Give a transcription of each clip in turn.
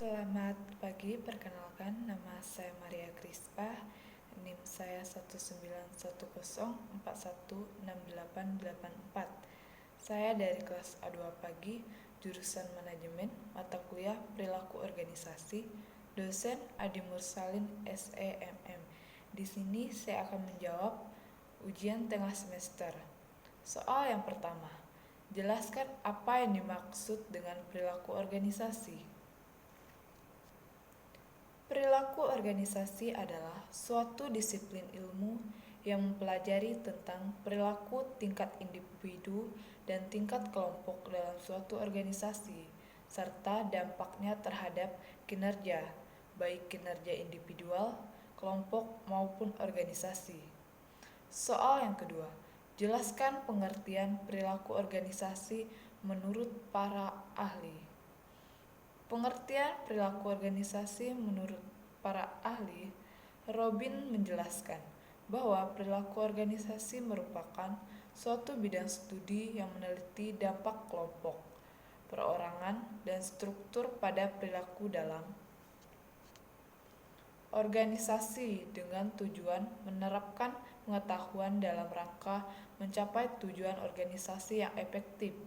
Selamat pagi, perkenalkan nama saya Maria Krispa, NIM saya 19104168884. Saya dari kelas A2 pagi, jurusan manajemen, mata kuliah perilaku organisasi, dosen Adi Mursalin SEMM. Di sini saya akan menjawab ujian tengah semester. Soal yang pertama, jelaskan apa yang dimaksud dengan perilaku organisasi. Perilaku organisasi adalah suatu disiplin ilmu yang mempelajari tentang perilaku tingkat individu dan tingkat kelompok dalam suatu organisasi, serta dampaknya terhadap kinerja, baik kinerja individual, kelompok, maupun organisasi. Soal yang kedua, jelaskan pengertian perilaku organisasi menurut para ahli. Pengertian perilaku organisasi menurut para ahli, Robin menjelaskan bahwa perilaku organisasi merupakan suatu bidang studi yang meneliti dampak kelompok, perorangan, dan struktur pada perilaku dalam organisasi dengan tujuan menerapkan pengetahuan dalam rangka mencapai tujuan organisasi yang efektif.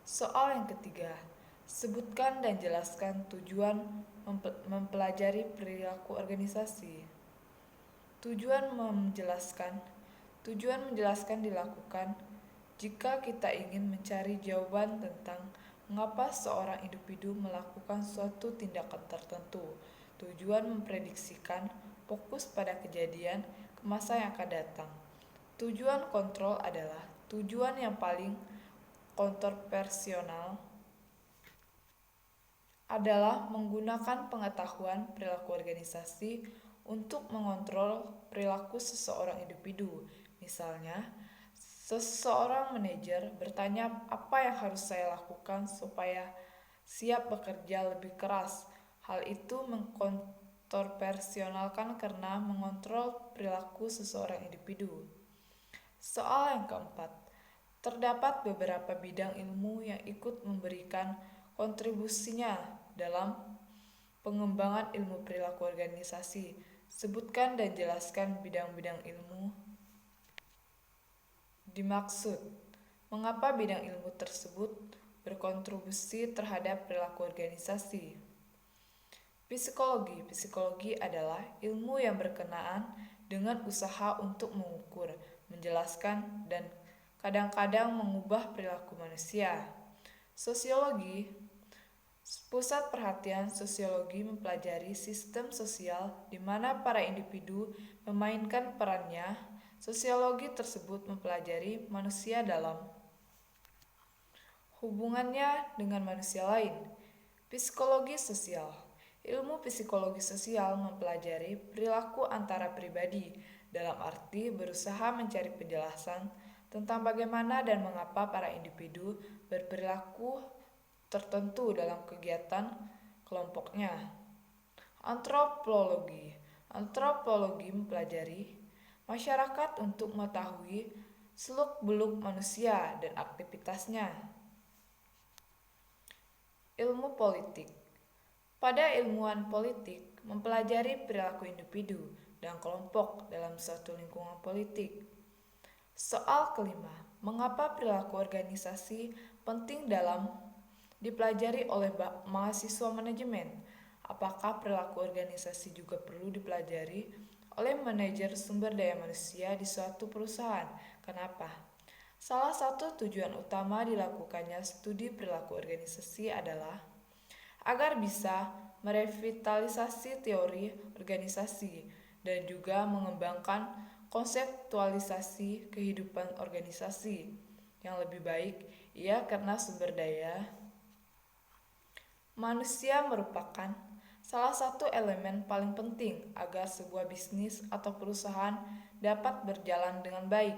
Soal yang ketiga, sebutkan dan jelaskan tujuan mempelajari perilaku organisasi. Tujuan menjelaskan dilakukan jika kita ingin mencari jawaban tentang mengapa seorang individu melakukan suatu tindakan tertentu. Tujuan memprediksikan fokus pada kejadian ke masa yang akan datang. Tujuan kontrol adalah tujuan yang paling kontroversial adalah menggunakan pengetahuan perilaku organisasi untuk mengontrol perilaku seseorang individu. Misalnya, seseorang manajer bertanya apa yang harus saya lakukan supaya siap bekerja lebih keras. Hal itu mengkontroversialkan karena mengontrol perilaku seseorang individu. Soal yang keempat, terdapat beberapa bidang ilmu yang ikut memberikan kontribusinya dalam pengembangan ilmu perilaku organisasi. Sebutkan dan jelaskan bidang-bidang ilmu dimaksud. Mengapa bidang ilmu tersebut berkontribusi terhadap perilaku organisasi? Psikologi adalah ilmu yang berkenaan dengan usaha untuk mengukur, menjelaskan, dan kadang-kadang mengubah perilaku manusia. Sosiologi, pusat perhatian sosiologi mempelajari sistem sosial di mana para individu memainkan perannya. Sosiologi tersebut mempelajari manusia dalam hubungannya dengan manusia lain. Psikologi sosial, ilmu psikologi sosial mempelajari perilaku antara pribadi dalam arti berusaha mencari penjelasan tentang bagaimana dan mengapa para individu berperilaku tertentu dalam kegiatan kelompoknya. Antropologi mempelajari masyarakat untuk mengetahui seluk-beluk manusia dan aktivitasnya. Ilmu politik, pada ilmuwan politik mempelajari perilaku individu dan kelompok dalam suatu lingkungan politik. Soal kelima, mengapa perilaku organisasi penting dalam dipelajari oleh mahasiswa manajemen? Apakah perilaku organisasi juga perlu dipelajari oleh manajer sumber daya manusia di suatu perusahaan? Kenapa? Salah satu tujuan utama dilakukannya studi perilaku organisasi adalah agar bisa merevitalisasi teori organisasi dan juga mengembangkan konseptualisasi kehidupan organisasi yang lebih baik. Karena sumber daya manusia merupakan salah satu elemen paling penting agar sebuah bisnis atau perusahaan dapat berjalan dengan baik.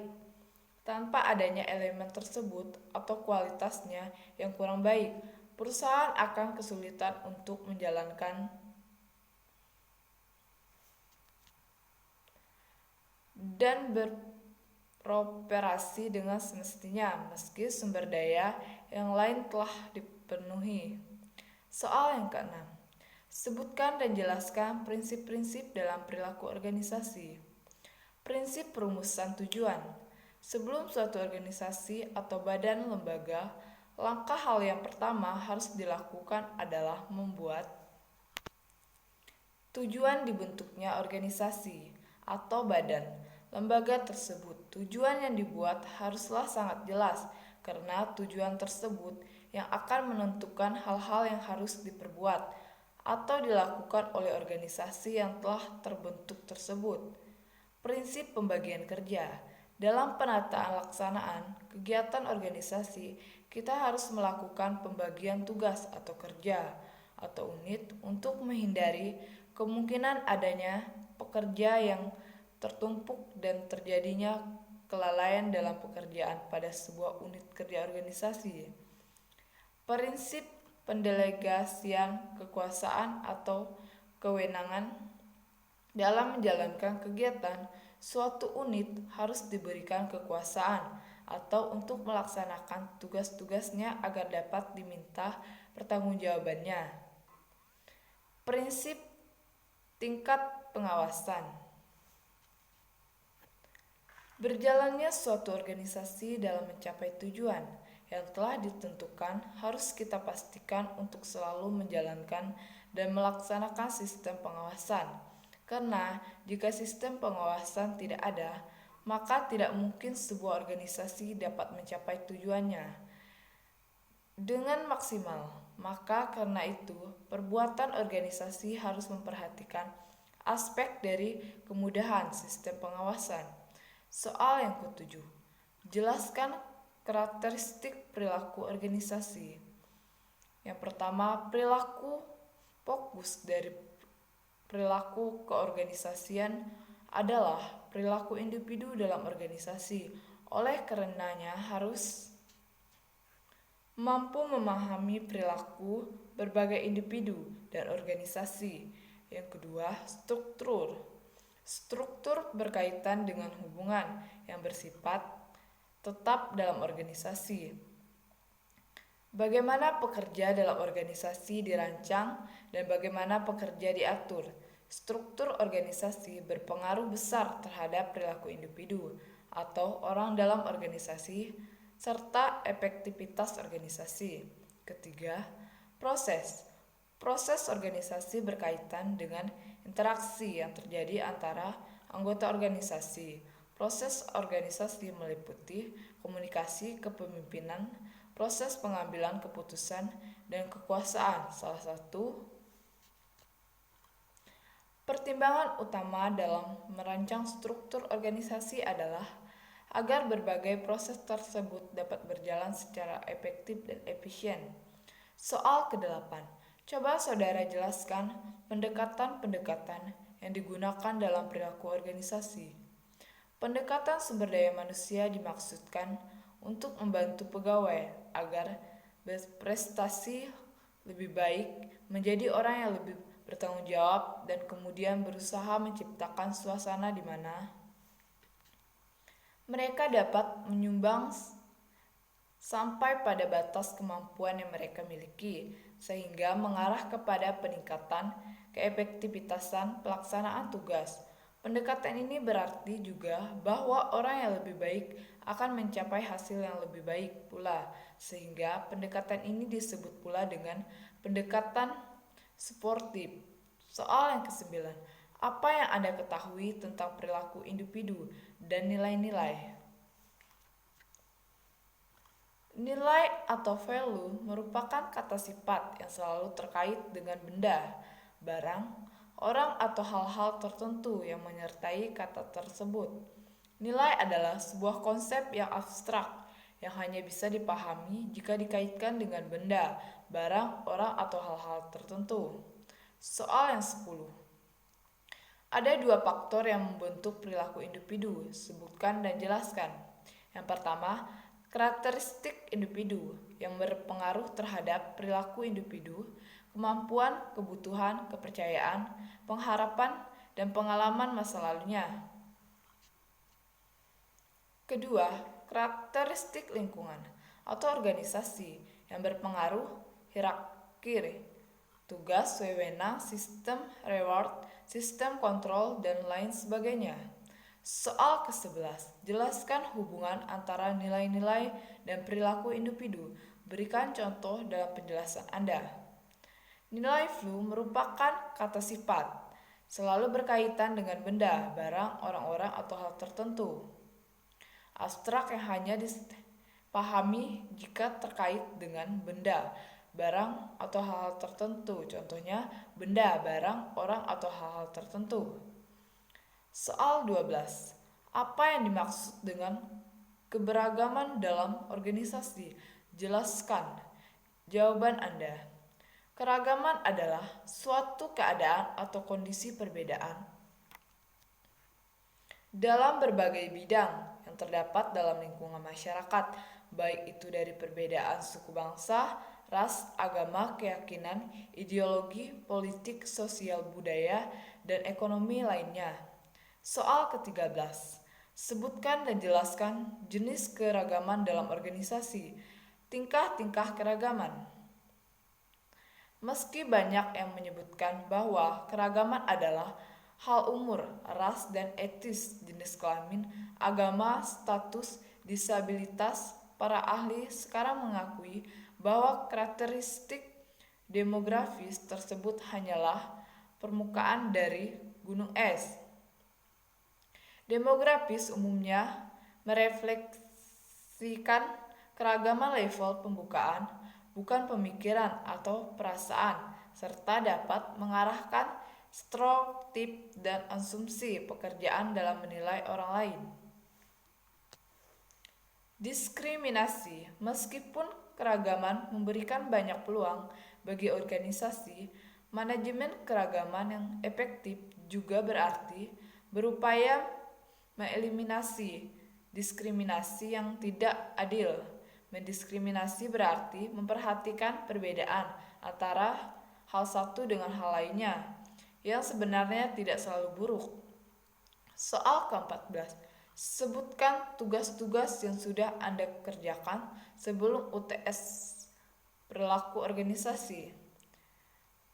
Tanpa adanya elemen tersebut atau kualitasnya yang kurang baik, perusahaan akan kesulitan untuk menjalankan dan beroperasi dengan semestinya meski sumber daya yang lain telah dipenuhi. Soal yang keenam, sebutkan dan jelaskan prinsip-prinsip dalam perilaku organisasi. Prinsip perumusan tujuan. Sebelum suatu organisasi atau badan lembaga, langkah hal yang pertama harus dilakukan adalah membuat tujuan dibentuknya organisasi atau badan lembaga tersebut. Tujuan yang dibuat haruslah sangat jelas karena tujuan tersebut yang akan menentukan hal-hal yang harus diperbuat atau dilakukan oleh organisasi yang telah terbentuk tersebut. Prinsip pembagian kerja. Dalam penataan laksanaan kegiatan organisasi, kita harus melakukan pembagian tugas atau kerja atau unit untuk menghindari kemungkinan adanya pekerja yang tertumpuk dan terjadinya kelalaian dalam pekerjaan pada sebuah unit kerja organisasi. Prinsip pendelegasian kekuasaan atau kewenangan. Dalam menjalankan kegiatan, suatu unit harus diberikan kekuasaan atau untuk melaksanakan tugas-tugasnya agar dapat diminta pertanggungjawabannya. Prinsip tingkat pengawasan. Berjalannya suatu organisasi dalam mencapai tujuan yang telah ditentukan harus kita pastikan untuk selalu menjalankan dan melaksanakan sistem pengawasan. Karena jika sistem pengawasan tidak ada, maka tidak mungkin sebuah organisasi dapat mencapai tujuannya dengan maksimal. Maka karena itu, perbuatan organisasi harus memperhatikan aspek dari kemudahan sistem pengawasan. Soal yang ketujuh, jelaskan karakteristik perilaku organisasi. Yang pertama, perilaku fokus dari perilaku keorganisasian adalah perilaku individu dalam organisasi. Oleh karenanya harus mampu memahami perilaku berbagai individu dan organisasi. Yang kedua, struktur. Struktur berkaitan dengan hubungan yang bersifat tetap dalam organisasi. Bagaimana pekerja dalam organisasi dirancang dan bagaimana pekerja diatur. Struktur organisasi berpengaruh besar terhadap perilaku individu atau orang dalam organisasi serta efektivitas organisasi. Ketiga, proses. Proses organisasi berkaitan dengan interaksi yang terjadi antara anggota organisasi. Proses organisasi meliputi komunikasi kepemimpinan, proses pengambilan keputusan, dan kekuasaan. Salah satu pertimbangan utama dalam merancang struktur organisasi adalah agar berbagai proses tersebut dapat berjalan secara efektif dan efisien. Soal ke-8. Coba saudara jelaskan pendekatan-pendekatan yang digunakan dalam perilaku organisasi. Pendekatan sumber daya manusia dimaksudkan untuk membantu pegawai agar berprestasi lebih baik, menjadi orang yang lebih bertanggung jawab, dan kemudian berusaha menciptakan suasana di mana mereka dapat menyumbang sampai pada batas kemampuan yang mereka miliki, sehingga mengarah kepada peningkatan keefektivitasan pelaksanaan tugas. Pendekatan ini berarti juga bahwa orang yang lebih baik akan mencapai hasil yang lebih baik pula, sehingga pendekatan ini disebut pula dengan pendekatan suportif. Soal yang ke-9, apa yang Anda ketahui tentang perilaku individu dan nilai-nilai? Nilai atau value merupakan kata sifat yang selalu terkait dengan benda, barang, orang atau hal-hal tertentu yang menyertai kata tersebut. Nilai adalah sebuah konsep yang abstrak yang hanya bisa dipahami jika dikaitkan dengan benda, barang, orang atau hal-hal tertentu. Soal yang 10. Ada dua faktor yang membentuk perilaku individu, sebutkan dan jelaskan. Yang pertama, karakteristik individu yang berpengaruh terhadap perilaku individu, kemampuan, kebutuhan, kepercayaan, pengharapan, dan pengalaman masa lalunya. Kedua, karakteristik lingkungan atau organisasi yang berpengaruh hierarki, tugas, wewenang, sistem reward, sistem kontrol, dan lain sebagainya. Soal ke-11, jelaskan hubungan antara nilai-nilai dan perilaku individu. Berikan contoh dalam penjelasan Anda. Nilai flu merupakan kata sifat, selalu berkaitan dengan benda, barang, orang-orang, atau hal tertentu. Abstrak yang hanya dipahami jika terkait dengan benda, barang, atau hal-hal tertentu. Contohnya, benda, barang, orang, atau hal-hal tertentu. Soal 12. Apa yang dimaksud dengan keberagaman dalam organisasi? Jelaskan. Jawaban Anda. Keragaman adalah suatu keadaan atau kondisi perbedaan dalam berbagai bidang yang terdapat dalam lingkungan masyarakat, baik itu dari perbedaan suku bangsa, ras, agama, keyakinan, ideologi, politik, sosial, budaya, dan ekonomi lainnya. Soal ke-13. Sebutkan dan jelaskan jenis keragaman dalam organisasi. Tingkah-tingkah keragaman. Meski banyak yang menyebutkan bahwa keragaman adalah hal umur, ras dan etis, jenis kelamin, agama, status, disabilitas, para ahli sekarang mengakui bahwa karakteristik demografis tersebut hanyalah permukaan dari gunung es. Demografis umumnya merefleksikan keragaman level pembukaan, bukan pemikiran atau perasaan, serta dapat mengarahkan stereotip dan asumsi pekerjaan dalam menilai orang lain. Diskriminasi. Meskipun keragaman memberikan banyak peluang bagi organisasi, manajemen keragaman yang efektif juga berarti berupaya mengeliminasi diskriminasi yang tidak adil. Mendiskriminasi berarti memperhatikan perbedaan antara hal satu dengan hal lainnya, yang sebenarnya tidak selalu buruk. Soal ke-14. Sebutkan tugas-tugas yang sudah Anda kerjakan sebelum UTS perilaku organisasi.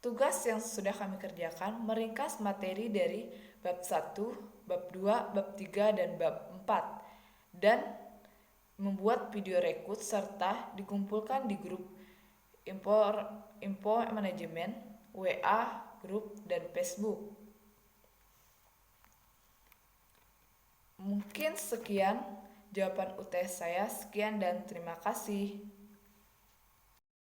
Tugas yang sudah kami kerjakan meringkas materi dari bab 1, bab 2, bab 3, dan bab 4, dan membuat video rekrut serta dikumpulkan di grup info manajemen, WA, grup, dan Facebook. Mungkin sekian jawaban UTS saya. Sekian dan terima kasih.